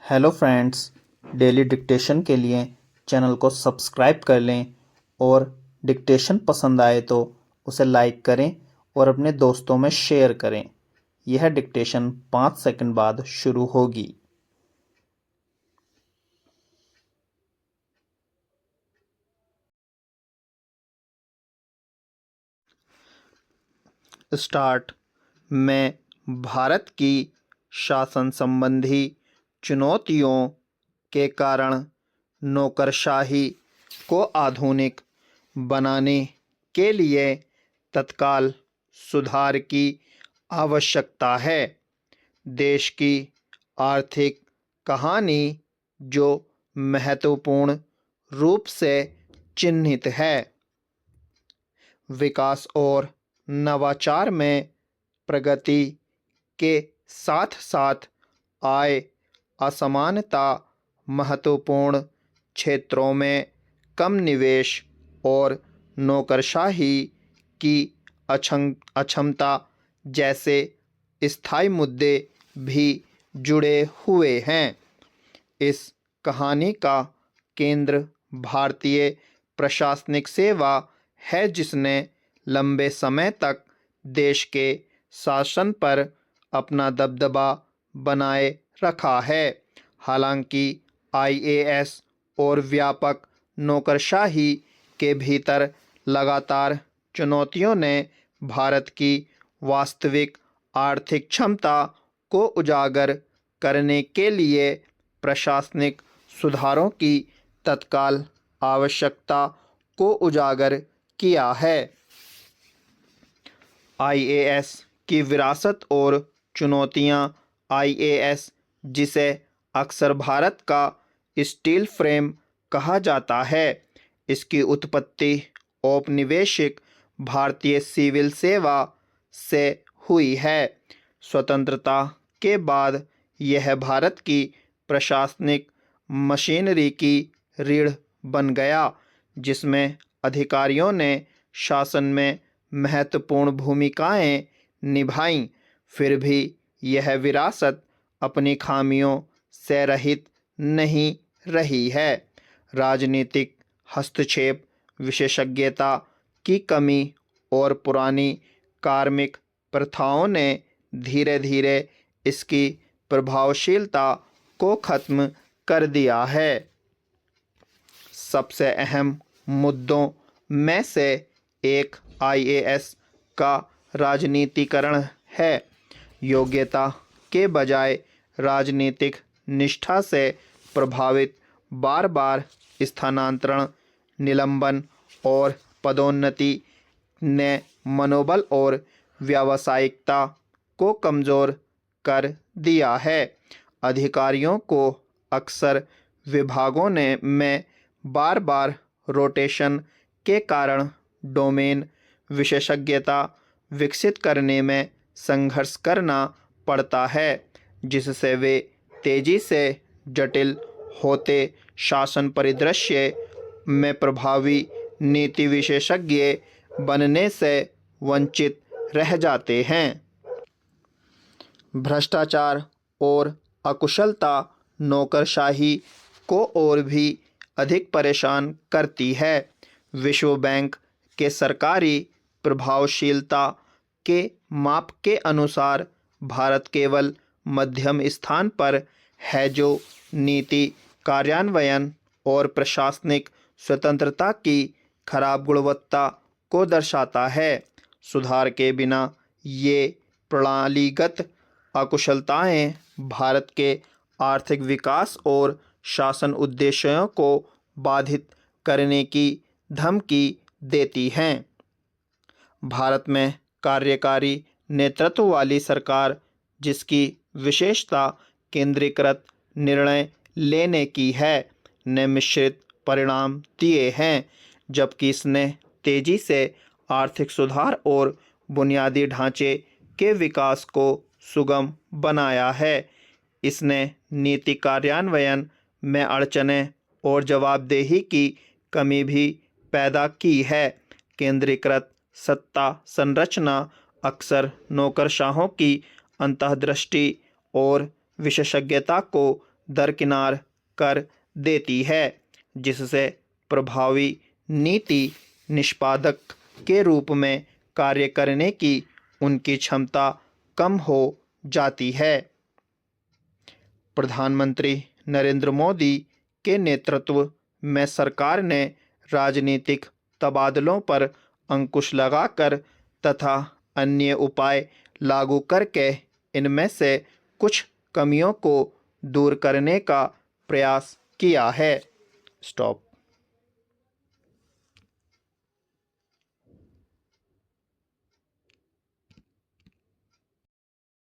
Hello friends, daily dictation के लिए channel को सब्सक्राइब कर लें और डिक्टेशन पसंद आए तो उसे लाइक करें और अपने दोस्तों में शेयर करें। यह डिक्टेशन 5 सेकंड बाद शुरू होगी। स्टार्ट। मैं भारत की शासन संबंधी चुनौतियों के कारण नौकरशाही को आधुनिक बनाने के लिए तत्काल सुधार की आवश्यकता है। देश की आर्थिक कहानी जो महत्वपूर्ण रूप से चिन्हित है, विकास और नवाचार में प्रगति के साथ साथ आय असमानता, महत्वपूर्ण क्षेत्रों में कम निवेश और नौकरशाही की अक्षमता जैसे स्थायी मुद्दे भी जुड़े हुए हैं। इस कहानी का केंद्र भारतीय प्रशासनिक सेवा है, जिसने लंबे समय तक देश के शासन पर अपना दबदबा बनाए रखा है। हालांकि आईएएस और व्यापक नौकरशाही के भीतर लगातार चुनौतियों ने भारत की वास्तविक आर्थिक क्षमता को उजागर करने के लिए प्रशासनिक सुधारों की तत्काल आवश्यकता को उजागर किया है। आईएएस की विरासत और चुनौतियां। आईएएस, जिसे अक्सर भारत का स्टील फ्रेम कहा जाता है, इसकी उत्पत्ति औपनिवेशिक भारतीय सिविल सेवा से हुई है। स्वतंत्रता के बाद यह भारत की प्रशासनिक मशीनरी की रीढ़ बन गया, जिसमें अधिकारियों ने शासन में महत्वपूर्ण भूमिकाएं निभाईं। फिर भी यह विरासत अपनी खामियों से रहित नहीं रही है। राजनीतिक हस्तक्षेप, विशेषज्ञता की कमी और पुरानी कार्मिक प्रथाओं ने धीरे धीरे इसकी प्रभावशीलता को खत्म कर दिया है। सबसे अहम मुद्दों में से एक आईएएस का राजनीतिकरण है। योग्यता के बजाय राजनीतिक निष्ठा से प्रभावित बार बार स्थानांतरण, निलंबन और पदोन्नति ने मनोबल और व्यावसायिकता को कमजोर कर दिया है। अधिकारियों को अक्सर विभागों में बार बार रोटेशन के कारण डोमेन विशेषज्ञता विकसित करने में संघर्ष करना पड़ता है, जिससे वे तेजी से जटिल होते शासन परिदृश्य में प्रभावी नीति विशेषज्ञ बनने से वंचित रह जाते हैं। भ्रष्टाचार और अकुशलता नौकरशाही को और भी अधिक परेशान करती है। विश्व बैंक के सरकारी प्रभावशीलता के माप के अनुसार भारत केवल मध्यम स्थान पर है, जो नीति कार्यान्वयन और प्रशासनिक स्वतंत्रता की खराब गुणवत्ता को दर्शाता है। सुधार के बिना ये प्रणालीगत अकुशलताएं भारत के आर्थिक विकास और शासन उद्देश्यों को बाधित करने की धमकी देती हैं। भारत में कार्यकारी नेतृत्व वाली सरकार, जिसकी विशेषता केंद्रीकृत निर्णय लेने की है, ने मिश्रित परिणाम दिए हैं। जबकि इसने तेजी से आर्थिक सुधार और बुनियादी ढांचे के विकास को सुगम बनाया है, इसने नीति कार्यान्वयन में अड़चनें और जवाबदेही की कमी भी पैदा की है। केंद्रीकृत सत्ता संरचना अक्सर नौकरशाहों की अंतर्दृष्टि और विशेषज्ञता को दरकिनार कर देती है, जिससे प्रभावी नीति निष्पादक के रूप में कार्य करने की उनकी क्षमता कम हो जाती है। प्रधानमंत्री नरेंद्र मोदी के नेतृत्व में सरकार ने राजनीतिक तबादलों पर अंकुश लगाकर तथा अन्य उपाय लागू करके इनमें से कुछ कमियों को दूर करने का प्रयास किया है। स्टॉप।